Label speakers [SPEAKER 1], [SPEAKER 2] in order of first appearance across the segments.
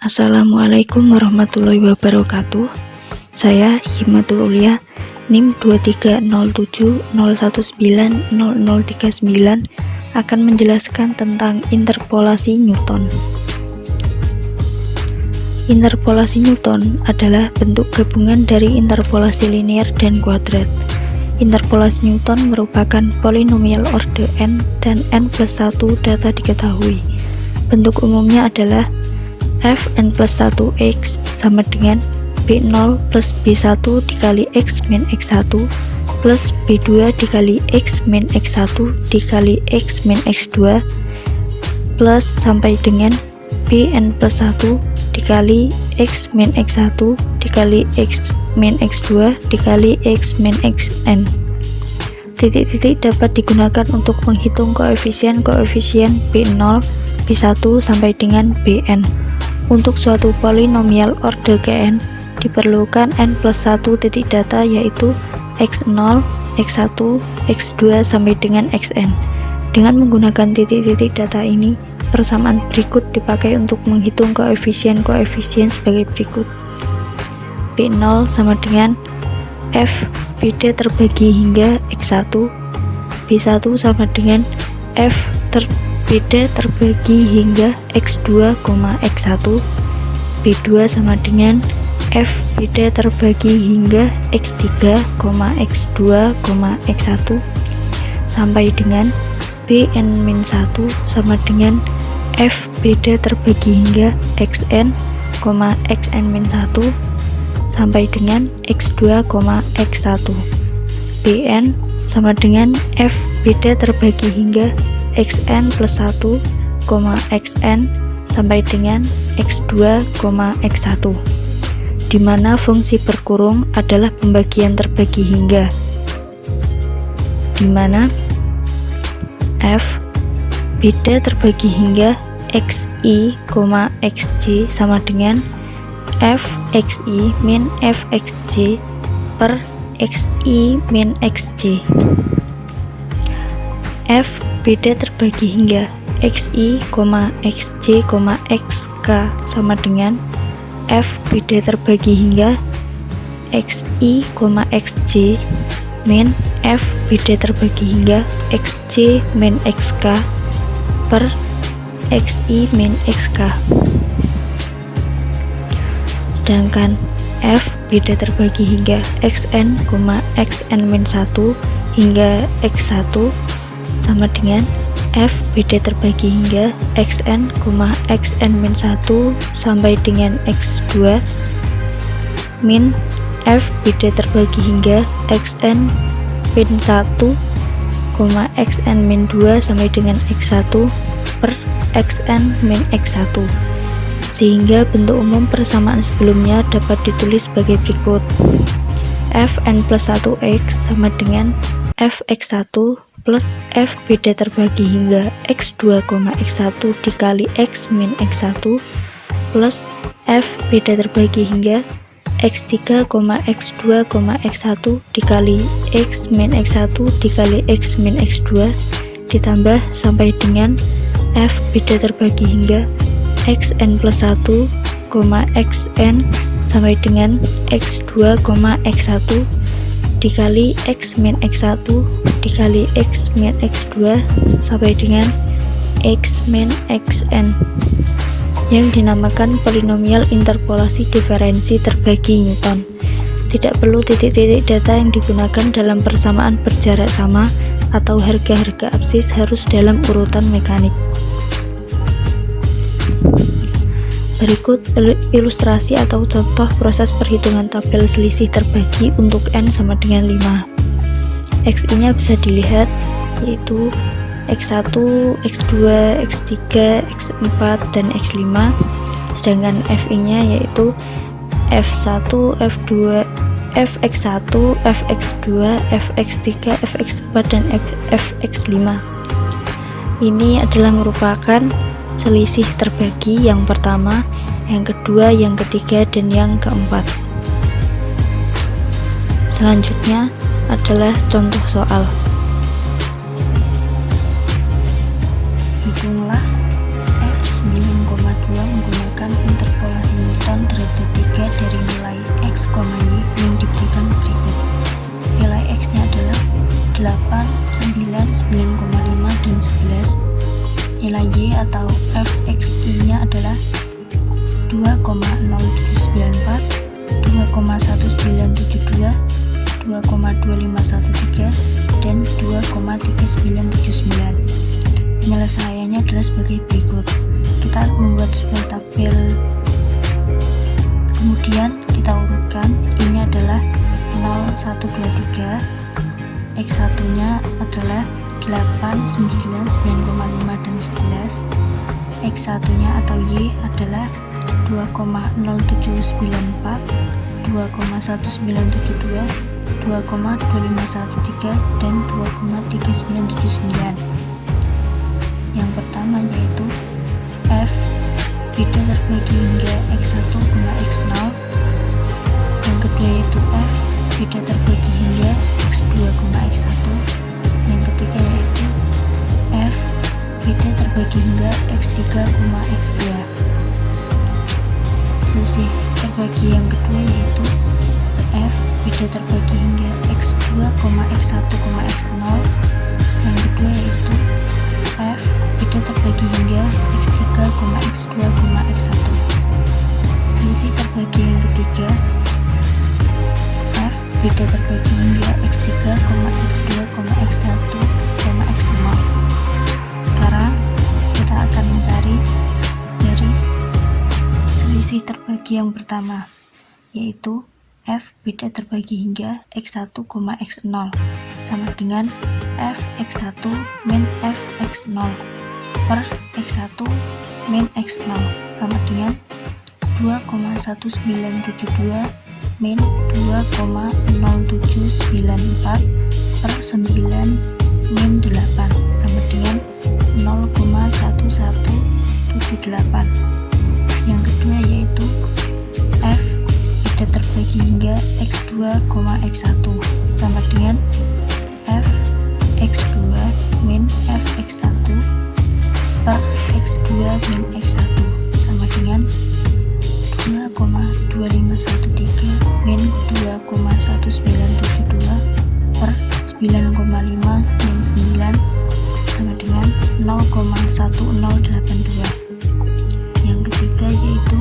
[SPEAKER 1] Assalamualaikum warahmatullahi wabarakatuh. Saya Himatul Ulia, NIM 230701900039 akan menjelaskan tentang interpolasi Newton. Interpolasi Newton adalah bentuk gabungan dari interpolasi linear dan kuadrat. Interpolasi Newton merupakan polinomial orde n dan n+1 data diketahui. Bentuk umumnya adalah fn plus 1x sama dengan b0 plus b1 dikali x min x1 plus b2 dikali x min x1 dikali x min x2 plus sampai dengan bn plus 1 dikali x min x1 dikali x min x2 dikali x min xn. Titik-titik dapat digunakan untuk menghitung koefisien-koefisien b0, b1 sampai dengan bn. Untuk suatu polinomial orde Kn diperlukan n+1 titik data, yaitu x0, x1, x2 sampai dengan xn. Dengan menggunakan titik-titik data ini, persamaan berikut dipakai untuk menghitung koefisien-koefisien sebagai berikut. B0 sama dengan f bd terbagi hingga x1, b1 sama dengan f bd terbagi hingga x2, x1, b2 sama dengan f bd terbagi hingga x3, x2, x1 sampai dengan bn-1 sama dengan f bd terbagi hingga xn, xn-1 sampai dengan x2, x1. bn sama dengan f bd terbagi hingga xn plus 1, xn sampai dengan x2, x1, di mana fungsi berkurung adalah pembagian terbagi hingga, di mana f bd terbagi hingga xi, xj sama dengan f xi min f xj per xi min xj. F bd terbagi hingga xi, xj, xk sama dengan f bd terbagi hingga xi, xj min f bd terbagi hingga xj min xk per xi min xk. Sedangkan f bd terbagi hingga xn, xn min 1 hingga x1 sama dengan f bd terbagi hingga xn, xn min 1 sampai dengan x2 min f bd terbagi hingga xn min 1, xn min 2 sampai dengan x1 per xn min x1. Sehingga bentuk umum persamaan sebelumnya dapat ditulis sebagai berikut. Fn plus 1x sama dengan fx1 plus f bd terbagi hingga x2, x1 dikali x min x1 plus f bd terbagi hingga x3, x2, x1 dikali x min x1 dikali x min x2 ditambah sampai dengan f bd terbagi hingga xn plus 1, xn sampai dengan x2, x1 dikali x min x1 dikali x min x2 sampai dengan x min xn yang dinamakan polinomial interpolasi diferensi terbagi Newton. Tidak perlu titik-titik data yang digunakan dalam persamaan berjarak sama atau harga-harga absis harus dalam urutan mekanik. Berikut ilustrasi atau contoh proses perhitungan tabel selisih terbagi untuk n sama dengan 5. Xi nya bisa dilihat yaitu x1, x2, x3, x4, dan x5. Sedangkan fi nya yaitu f1, f2, fx1, fx2, fx3, fx4, dan fx5. Ini adalah merupakan selisih terbagi yang pertama, yang kedua, yang ketiga, dan yang keempat. Selanjutnya adalah contoh soal. Hitunglah f 9,2 menggunakan interpolasi nilai Y atau fxi nya adalah 2,0794, 2,1972, 2,2513, dan 2,3979. Penyelesaiannya adalah sebagai berikut. Kita membuat sebuah tabel, kemudian kita urutkan. Ini adalah 0, 1, 2, 3. X1 nya adalah 8, 9, 9,5, dan 11. X1 nya atau Y adalah 2,0794, 2,1972, 2,2513, dan 2,3979. Yang pertama yaitu F beda terbagi hingga X1, X0. Yang kedua yaitu F beda terbagi hingga X2, X1. Yang ketiga yaitu F beda terbagi hingga X3, X2. Selisih terbagi yang kedua yaitu F beda terbagi hingga X2, X1, X0. Yang kedua yaitu F beda terbagi hingga X3, X2, X1. Selisih terbagi yang ketiga F beda terbagi hingga X3, X2, X1, X0. Sekarang kita akan mencari dari selisih terbagi yang pertama, yaitu F beda terbagi hingga X1, X0 sama dengan F X1 min F X0 per X1 min X0 sama dengan 2,1972 min 2,0794 per 9 min 8 sama dengan 0,1178. Yang kedua yaitu F beda terbagi hingga X2, X1 sama dengan F X2 min F X1 per X2 min X1 sama dengan 2,2513 min 2,1972 per 9,5 min 9 sama dengan 0,1082. Yang ketiga yaitu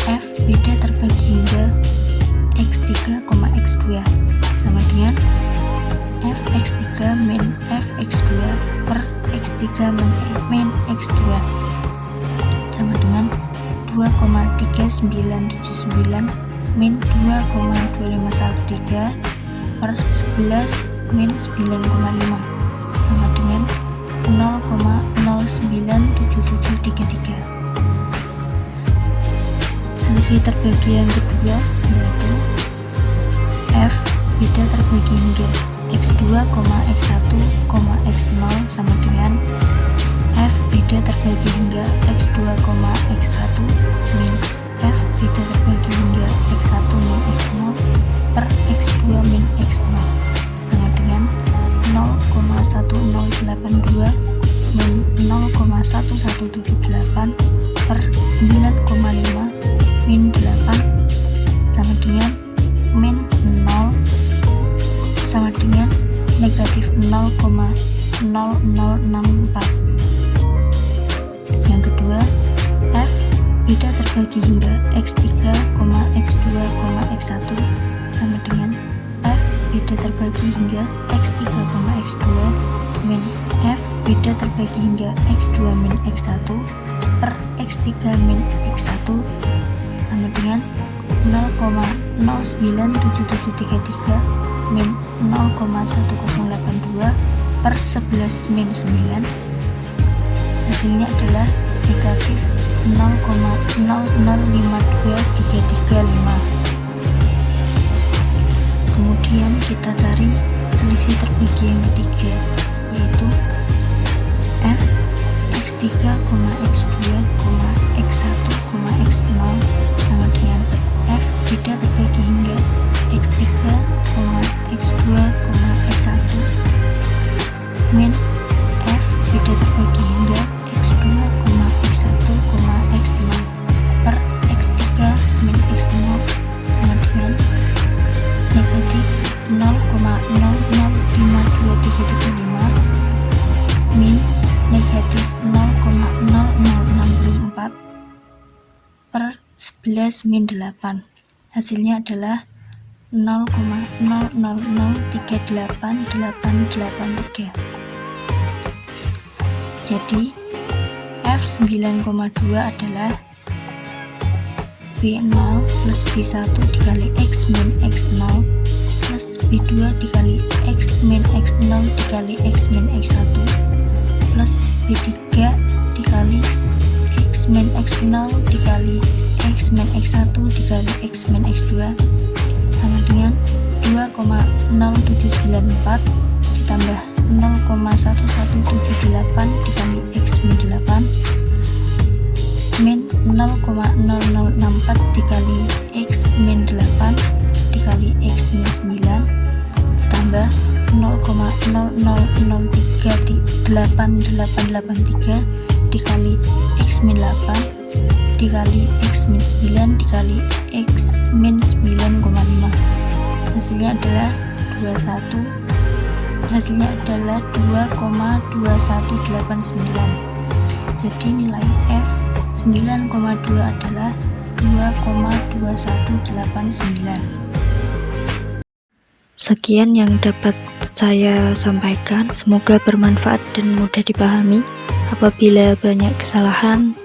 [SPEAKER 1] F beda terbagi hingga X3, X2 sama dengan F X3 min F X2 per X3 min X2 sama dengan 2,3979 min 2,2513 per 11 min 9,5 sama dengan 0,097733. Selisih terbagi yang kedua yaitu F beda terbagi hingga X2, X1, X0 sama dengan F beda terbagi hingga X2, X1 min F beda terbagi hingga X1 min X0 per X2 min X0 sama dengan 0,1082 min 0,1178 per 9,5 min 8 sama dengan min 0 sama dengan negatif 0,0064. Yang kedua, F beda terbagi hingga X3, X2, X1 sama dengan F beda terbagi hingga X3, X2 min F beda terbagi hingga X2 min X1 per X3 min X1 sama dengan 0,097733 min 0,1082 per 11 min 9. Hasilnya adalah negatif 0,0052335. Kemudian kita cari selisih terbagi yang ketiga, yaitu F X3, X2, X1, X0 sama dengan F beda terbagi hingga X3, X2, X1 min F beda terbagi hingga X2, X1, X0 per X3 min X0 sama dengan negatif 0,005235 min negatif 0,097733. per 11 min 8. Hasilnya adalah 0,00038883. Jadi F9,2 adalah B0 plus B1 dikali X min X0 plus B2 dikali X min X0 dikali X min X1 plus B3 dikali X min X0 dikali X min X1 dikali X min X2 sama dengan 2,0794 ditambah 0,1178 dikali X min 8 min 0,0064 dikali X min 8 dikali X min 9 ditambah 0,00038883 dikali X min 8 dikali X min 9 dikali X min 9,5. Hasilnya adalah 2,2189. Jadi nilai F 9,2 adalah 2,2189. Sekian yang dapat saya sampaikan, semoga bermanfaat dan mudah dipahami. Apabila banyak kesalahan,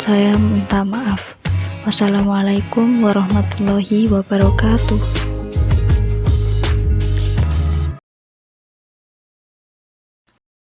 [SPEAKER 1] saya minta maaf. Wassalamualaikum warahmatullahi wabarakatuh.